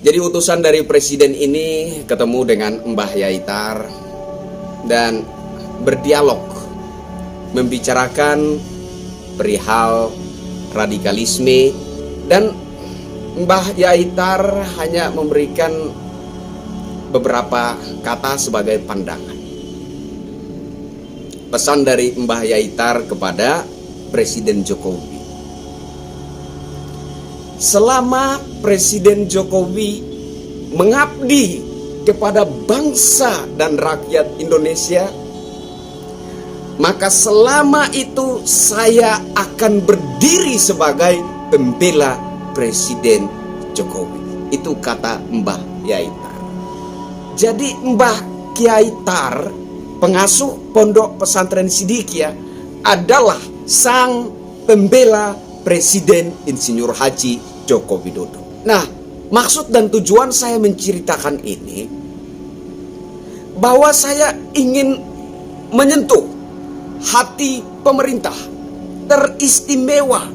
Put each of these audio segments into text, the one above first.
Jadi utusan dari presiden ini ketemu dengan Mbah Yaitar dan berdialog, membicarakan perihal radikalisme, dan Mbah Yaitar hanya memberikan beberapa kata sebagai pandangan. Pesan dari Mbah Yaitar kepada Presiden Jokowi: selama Presiden Jokowi mengabdi kepada bangsa dan rakyat Indonesia, maka selama itu saya akan berdiri sebagai pembela Presiden Jokowi. Itu kata Mbah Yaitar. Jadi Mbah Yaitar, pengasuh Pondok Pesantren Sidikiyah, adalah sang pembela Presiden Insinyur Haji Joko Widodo. Nah, maksud dan tujuan saya menceritakan ini, bahwa saya ingin menyentuh hati pemerintah teristimewa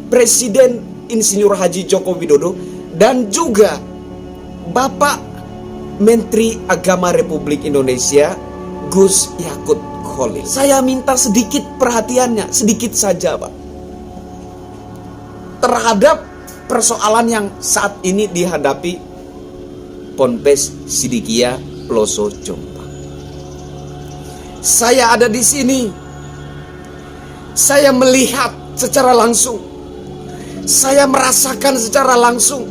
Presiden Insinyur Haji Joko Widodo dan juga Bapak Menteri Agama Republik Indonesia Gus Yakut Khalil. Saya minta sedikit perhatiannya, sedikit saja Pak, terhadap persoalan yang saat ini dihadapi Ponpes Sidikiyah Ploso Jombang. Saya ada di sini. Saya melihat secara langsung. Saya merasakan secara langsung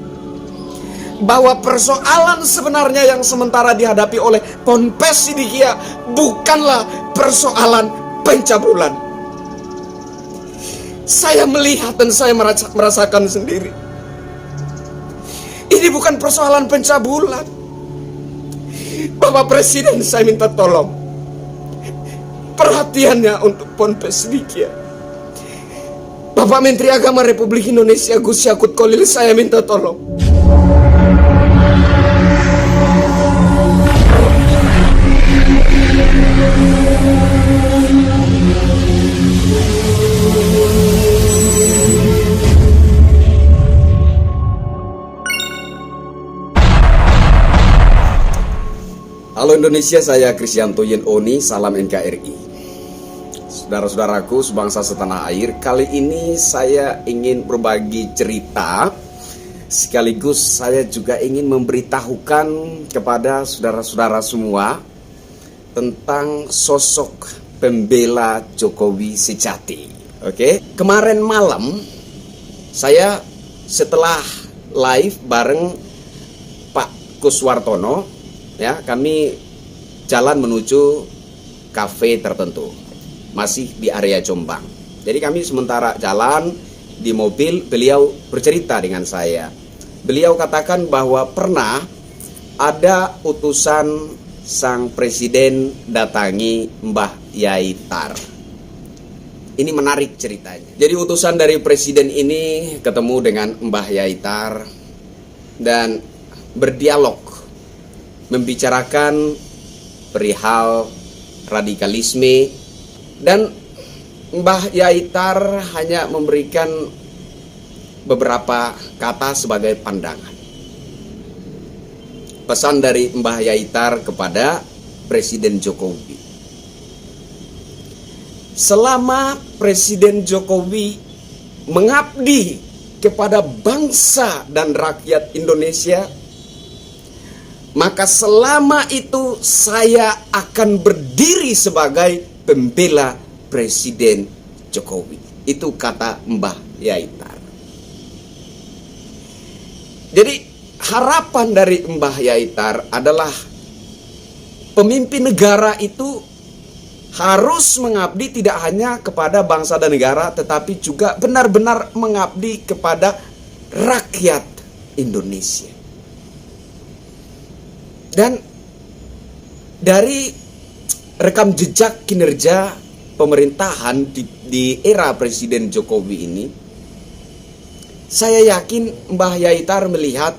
bahwa persoalan sebenarnya yang sementara dihadapi oleh Ponpes Sidikiyah bukanlah persoalan pencabulan. Saya melihat dan saya merasakan sendiri. Ini bukan persoalan pencabulan. Bapak Presiden, saya minta tolong perhatiannya untuk Ponpes Sidikiyah. Bapak Menteri Agama Republik Indonesia Gus Yakut Khalil, saya minta tolong. Halo Indonesia, saya Krisyanto Yen Oni, salam NKRI. Saudara-saudaraku sebangsa setanah air, kali ini saya ingin berbagi cerita, sekaligus saya juga ingin memberitahukan kepada saudara-saudara semua tentang sosok pembela Jokowi sejati. Oke, kemarin malam saya setelah live bareng Pak Kuswartono, ya, kami jalan menuju kafe tertentu, masih di area Jombang. Jadi kami sementara jalan di mobil, beliau bercerita dengan saya. Beliau katakan bahwa pernah ada utusan sang presiden datangi Mbah Yaitar. Ini menarik ceritanya. Jadi utusan dari presiden ini ketemu dengan Mbah Yaitar dan berdialog, membicarakan perihal radikalisme, dan Mbah Yaitar hanya memberikan beberapa kata sebagai pandangan. Pesan dari Mbah Yaitar kepada Presiden Jokowi: selama Presiden Jokowi mengabdi kepada bangsa dan rakyat Indonesia, maka selama itu saya akan berdiri sebagai pembela Presiden Jokowi. Itu kata Mbah Yaitar. Jadi harapan dari Mbah Yaitar adalah pemimpin negara itu harus mengabdi tidak hanya kepada bangsa dan negara, tetapi juga benar-benar mengabdi kepada rakyat Indonesia. Dan dari rekam jejak kinerja pemerintahan di era Presiden Jokowi ini, saya yakin Mbah Yaitar melihat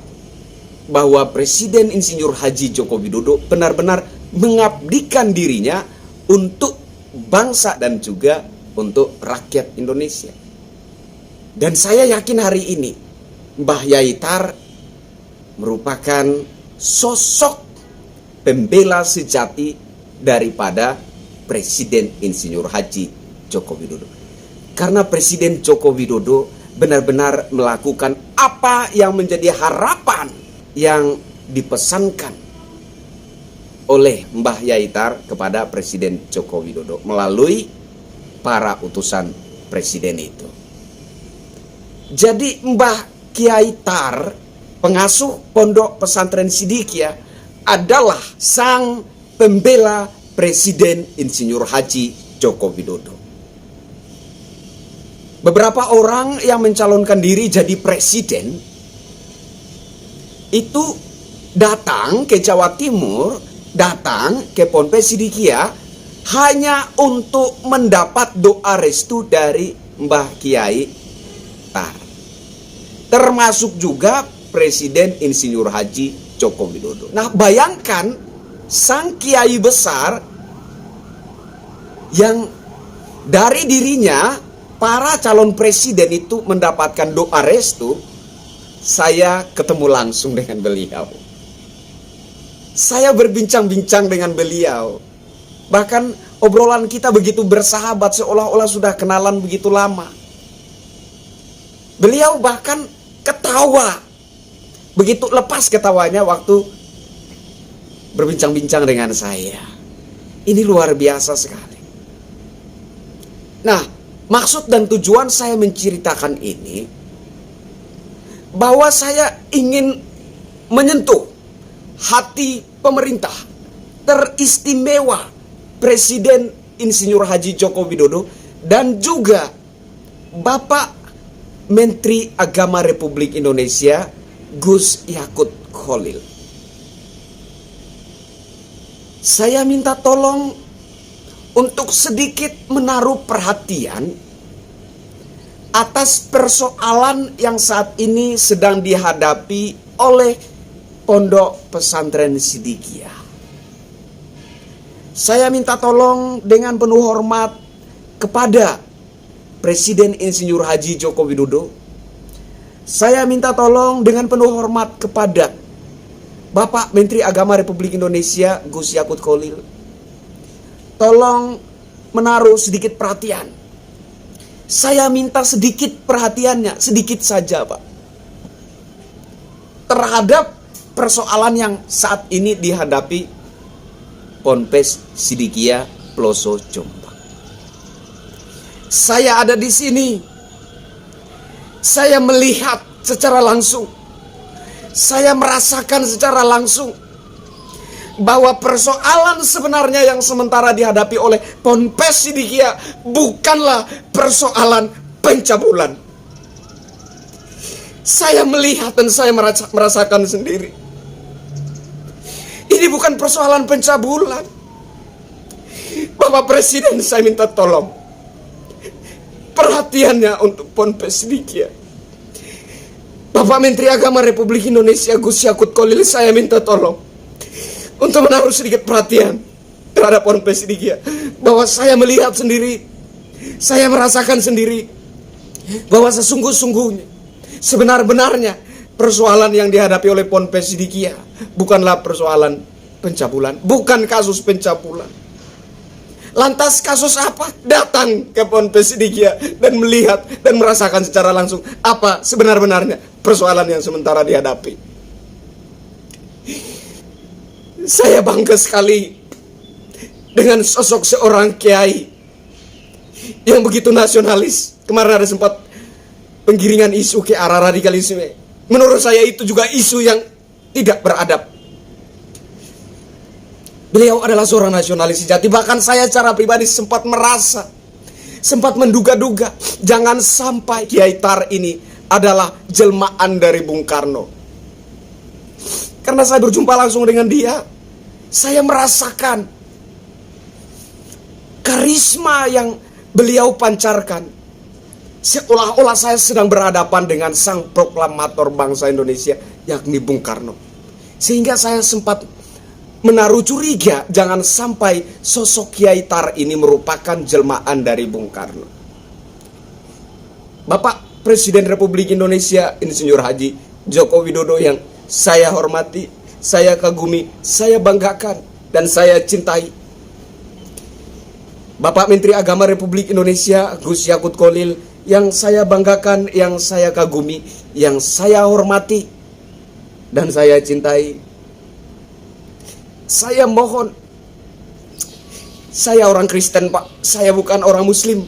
bahwa Presiden Insinyur Haji Joko Widodo benar-benar mengabdikan dirinya untuk bangsa dan juga untuk rakyat Indonesia. Dan saya yakin hari ini Mbah Yaitar merupakan sosok pembela sejati daripada Presiden Insinyur Haji Joko Widodo. Karena Presiden Joko Widodo benar-benar melakukan apa yang menjadi harapan yang dipesankan oleh Mbah Yaitar kepada Presiden Joko Widodo melalui para utusan presiden itu. Jadi Mbah Kiai Tar, pengasuh Pondok Pesantren Sidikiyah, adalah sang pembela Presiden Insinyur Haji Joko Widodo. Beberapa orang yang mencalonkan diri jadi presiden itu datang ke Jawa Timur, datang ke Ponpes Sidikiyah hanya untuk mendapat doa restu dari Mbah Kiai Tar. Termasuk juga Presiden Insinyur Haji Joko Widodo. Nah, bayangkan sang kiai besar yang dari dirinya para calon presiden itu mendapatkan doa restu. Saya ketemu langsung dengan beliau. Saya berbincang-bincang dengan beliau. Bahkan obrolan kita begitu bersahabat, seolah-olah sudah kenalan begitu lama. Beliau bahkan ketawa. Begitu lepas ketawanya waktu berbincang-bincang dengan saya. Ini luar biasa sekali. Nah, maksud dan tujuan saya menceritakan ini, bahwa saya ingin menyentuh hati pemerintah teristimewa Presiden Insinyur Haji Joko Widodo dan juga Bapak Menteri Agama Republik Indonesia Gus Yakut Kholil. Saya minta tolong untuk sedikit menaruh perhatian atas persoalan yang saat ini sedang dihadapi oleh Pondok Pesantren Sidikiyah. Saya minta tolong dengan penuh hormat kepada Presiden Insinyur Haji Joko Widodo. Saya minta tolong dengan penuh hormat kepada Bapak Menteri Agama Republik Indonesia Gus Yakut Kholil. Tolong menaruh sedikit perhatian. Saya minta sedikit perhatiannya, sedikit saja Pak, terhadap persoalan yang saat ini dihadapi Ponpes Sidikiyah Ploso Jombang. Saya ada di sini. Saya melihat secara langsung. Saya merasakan secara langsung bahwa persoalan sebenarnya yang sementara dihadapi oleh Ponpes Sidikiyah bukanlah persoalan pencabulan. Saya melihat dan saya merasakan sendiri. Ini bukan persoalan pencabulan. Bapak Presiden, saya minta tolong perhatiannya untuk Ponpes Sidikiyah. Bapak Menteri Agama Republik Indonesia Gus Yakut Kholil, saya minta tolong untuk menaruh sedikit perhatian terhadap Ponpes Sidikiyah. Bahwa saya melihat sendiri, saya merasakan sendiri bahwa sesungguh-sungguhnya, sebenar-benarnya persoalan yang dihadapi oleh Ponpes Sidikiyah bukanlah persoalan pencabulan, bukan kasus pencabulan. Lantas kasus apa? Datang ke Ponpes Sidikiyah dan melihat dan merasakan secara langsung apa sebenar-benarnya persoalan yang sementara dihadapi. Saya bangga sekali dengan sosok seorang kiai yang begitu nasionalis. Kemarin ada sempat penggiringan isu ke arah radikalisme. Menurut saya itu juga isu yang tidak beradab. Beliau adalah seorang nasionalis sejati. Bahkan saya secara pribadi sempat merasa, sempat menduga-duga, jangan sampai Kiai Tar ini adalah jelmaan dari Bung Karno. Karena saya berjumpa langsung dengan dia, saya merasakan karisma yang beliau pancarkan. Seolah-olah saya sedang berhadapan dengan sang proklamator bangsa Indonesia, yakni Bung Karno. Sehingga saya sempat menaruh curiga, jangan sampai sosok Kiai Tar ini merupakan jelmaan dari Bung Karno. Bapak Presiden Republik Indonesia Insinyur Haji Joko Widodo yang saya hormati, saya kagumi, saya banggakan, dan saya cintai. Bapak Menteri Agama Republik Indonesia Gus Yakut Kholil, yang saya banggakan, yang saya kagumi, yang saya hormati, dan saya cintai. Saya mohon, saya orang Kristen Pak, saya bukan orang Muslim.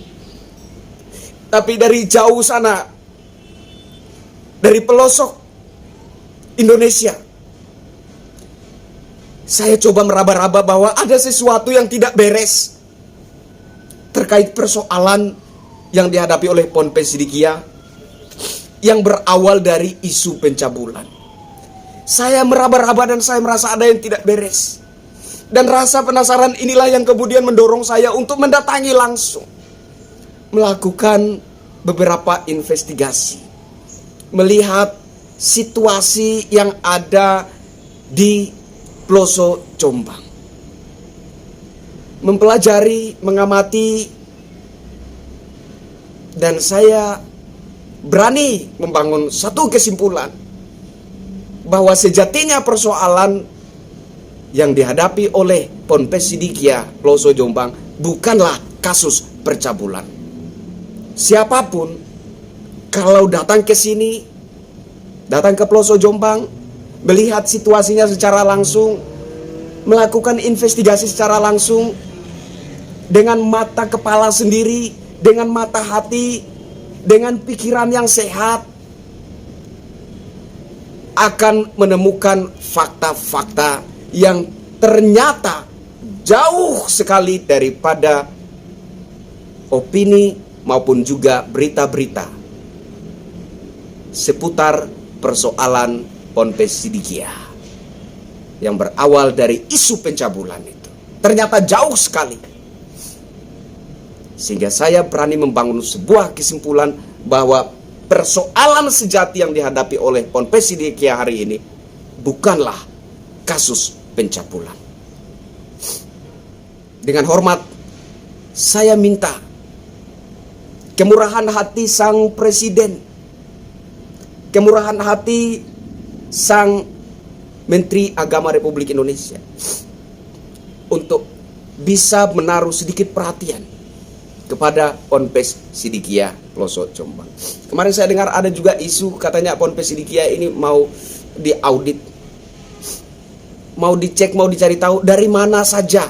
Tapi dari jauh sana, dari pelosok Indonesia, saya coba meraba-raba bahwa ada sesuatu yang tidak beres terkait persoalan yang dihadapi oleh Ponpes Sidikiyah yang berawal dari isu pencabulan. Saya meraba-raba dan saya merasa ada yang tidak beres. Dan rasa penasaran inilah yang kemudian mendorong saya untuk mendatangi langsung, melakukan beberapa investigasi, melihat situasi yang ada di Ploso Jombang, mempelajari, mengamati, dan saya berani membangun satu kesimpulan bahwa sejatinya persoalan yang dihadapi oleh Ponpes Sidikiyah Ploso Jombang bukanlah kasus percabulan. Siapapun kalau datang ke sini, datang ke Ploso Jombang, melihat situasinya secara langsung, melakukan investigasi secara langsung dengan mata kepala sendiri, dengan mata hati, dengan pikiran yang sehat, akan menemukan fakta-fakta yang ternyata jauh sekali daripada opini maupun juga berita-berita seputar persoalan Ponpes Sidikiyah yang berawal dari isu pencabulan itu. Ternyata jauh sekali. Sehingga saya berani membangun sebuah kesimpulan bahwa persoalan sejati yang dihadapi oleh Ponpes Sidikiyah hari ini bukanlah kasus pencabulan. Dengan hormat, saya minta kemurahan hati sang presiden, kemurahan hati sang Menteri Agama Republik Indonesia untuk bisa menaruh sedikit perhatian kepada Ponpes Sidikiyah Ploso Jombang. Kemarin saya dengar ada juga isu katanya Ponpes Sidikiyah ini mau diaudit, mau dicek, mau dicari tahu dari mana saja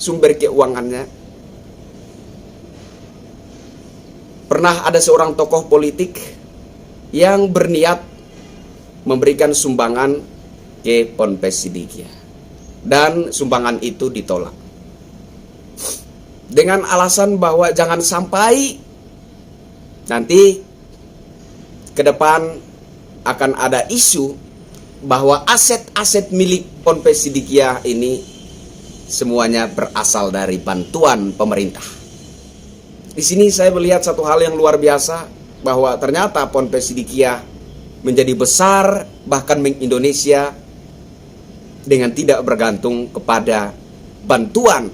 sumber keuangannya. Pernah ada seorang tokoh politik yang berniat memberikan sumbangan ke Ponpes Sidikiyah, dan sumbangan itu ditolak dengan alasan bahwa jangan sampai nanti ke depan akan ada isu bahwa aset-aset milik Ponpes Sidikiyah ini semuanya berasal dari bantuan pemerintah. Di sini saya melihat satu hal yang luar biasa, bahwa ternyata Ponpes Sidikiyah menjadi besar bahkan meng-Indonesia dengan tidak bergantung kepada bantuan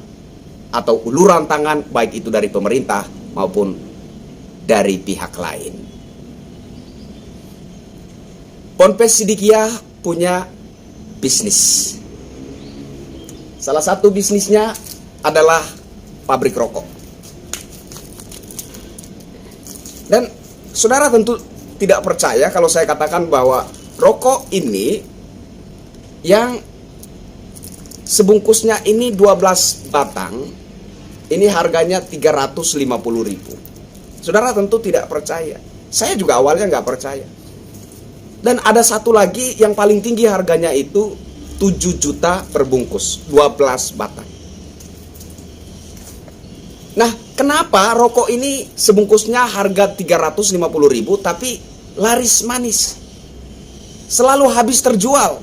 atau uluran tangan baik itu dari pemerintah maupun dari pihak lain. Ponpes Sidikiyah punya bisnis. Salah satu bisnisnya adalah pabrik rokok. Dan saudara tentu tidak percaya kalau saya katakan bahwa rokok ini yang sebungkusnya ini 12 batang, ini harganya 350.000. Saudara tentu tidak percaya. Saya juga awalnya nggak percaya. Dan ada satu lagi yang paling tinggi harganya itu 7 juta per bungkus, 12 batang. Nah, kenapa rokok ini sebungkusnya harga 350.000 tapi laris manis, selalu habis terjual?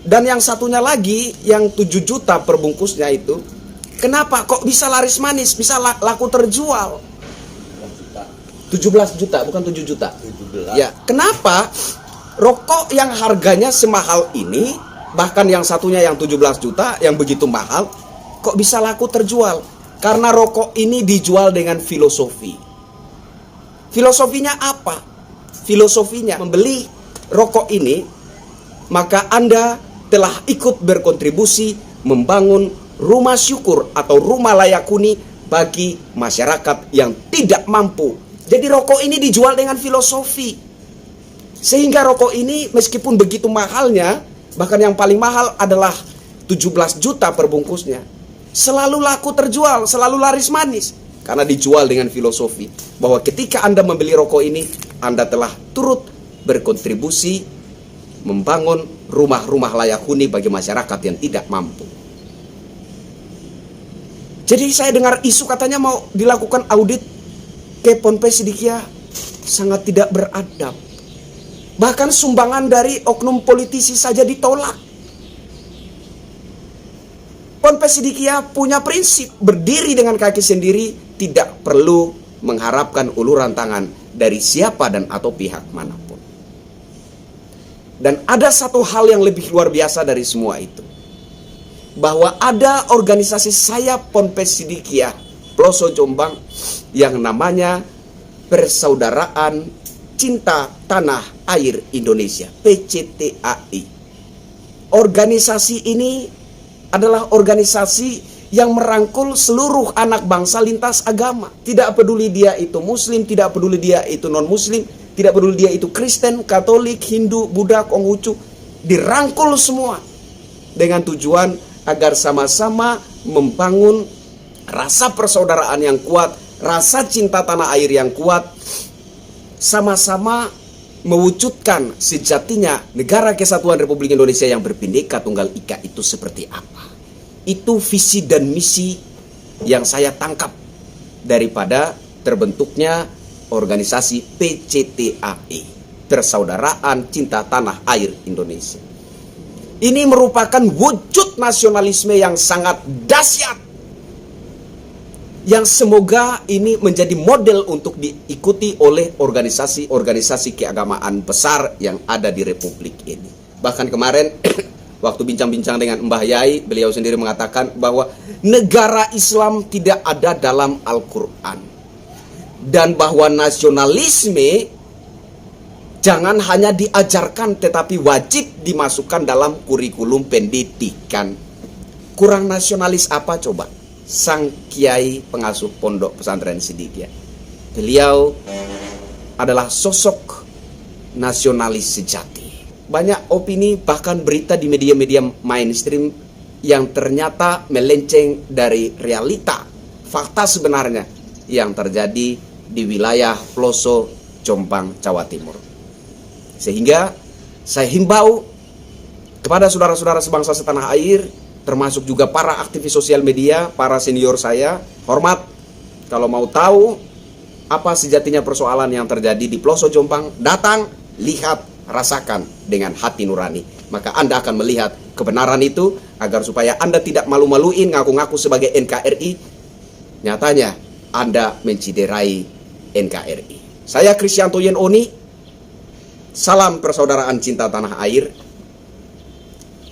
Dan yang satunya lagi yang 7 juta per bungkusnya itu, kenapa kok bisa laris manis, bisa laku terjual? 17 juta, bukan 7 juta. 17. Ya, kenapa rokok yang harganya semahal ini, bahkan yang satunya yang 17 juta, yang begitu mahal, kok bisa laku terjual? Karena rokok ini dijual dengan filosofi. Filosofinya apa? Filosofinya membeli rokok ini maka Anda telah ikut berkontribusi membangun rumah syukur atau rumah layak huni bagi masyarakat yang tidak mampu. Jadi rokok ini dijual dengan filosofi. Sehingga rokok ini meskipun begitu mahalnya, bahkan yang paling mahal adalah 17 juta per bungkusnya, selalu laku terjual, selalu laris manis. Karena dijual dengan filosofi bahwa ketika Anda membeli rokok ini, Anda telah turut berkontribusi membangun rumah-rumah layak huni bagi masyarakat yang tidak mampu. Jadi saya dengar isu katanya mau dilakukan audit ke Ponpes Sidikia, sangat tidak beradab. Bahkan sumbangan dari oknum politisi saja ditolak. Ponpes Sidikia punya prinsip berdiri dengan kaki sendiri, tidak perlu mengharapkan uluran tangan dari siapa dan atau pihak manapun. Dan ada satu hal yang lebih luar biasa dari semua itu, bahwa ada organisasi sayap Ponpes Sidikia Ploso Jombang yang namanya Persaudaraan Cinta Tanah Air Indonesia, PCTAI. Organisasi ini adalah organisasi yang merangkul seluruh anak bangsa lintas agama. Tidak peduli dia itu Muslim, tidak peduli dia itu non-Muslim, tidak peduli dia itu Kristen, Katolik, Hindu, Buddha, Konghucu. Dirangkul semua dengan tujuan agar sama-sama membangun rasa persaudaraan yang kuat, rasa cinta tanah air yang kuat, sama-sama mewujudkan sejatinya negara kesatuan Republik Indonesia yang berbhinneka tunggal ika itu seperti apa. Itu visi dan misi yang saya tangkap daripada terbentuknya organisasi PCTAI, Persaudaraan Cinta Tanah Air Indonesia. Ini merupakan wujud nasionalisme yang sangat dahsyat, yang semoga ini menjadi model untuk diikuti oleh organisasi-organisasi keagamaan besar yang ada di Republik ini. Bahkan kemarin waktu bincang-bincang dengan Mbah Yai, beliau sendiri mengatakan bahwa negara Islam tidak ada dalam Al-Quran, dan bahwa nasionalisme jangan hanya diajarkan tetapi wajib dimasukkan dalam kurikulum pendidikan. Kurang nasionalis apa coba sang kiai pengasuh pondok pesantren Sidikia? Beliau adalah sosok nasionalis sejati. Banyak opini bahkan berita di media-media mainstream yang ternyata melenceng dari realita, fakta sebenarnya yang terjadi di wilayah Ploso Jombang, Jawa Timur. Sehingga saya himbau kepada saudara-saudara sebangsa setanah air, termasuk juga para aktivis sosial media, para senior saya, hormat, kalau mau tahu apa sejatinya persoalan yang terjadi di Ploso Jombang, datang, lihat, rasakan dengan hati nurani. Maka Anda akan melihat kebenaran itu, agar supaya Anda tidak malu-maluin ngaku-ngaku sebagai NKRI, nyatanya Anda menciderai NKRI. Saya Krisyanto Yen Oni, salam persaudaraan cinta tanah air.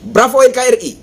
Bravo NKRI.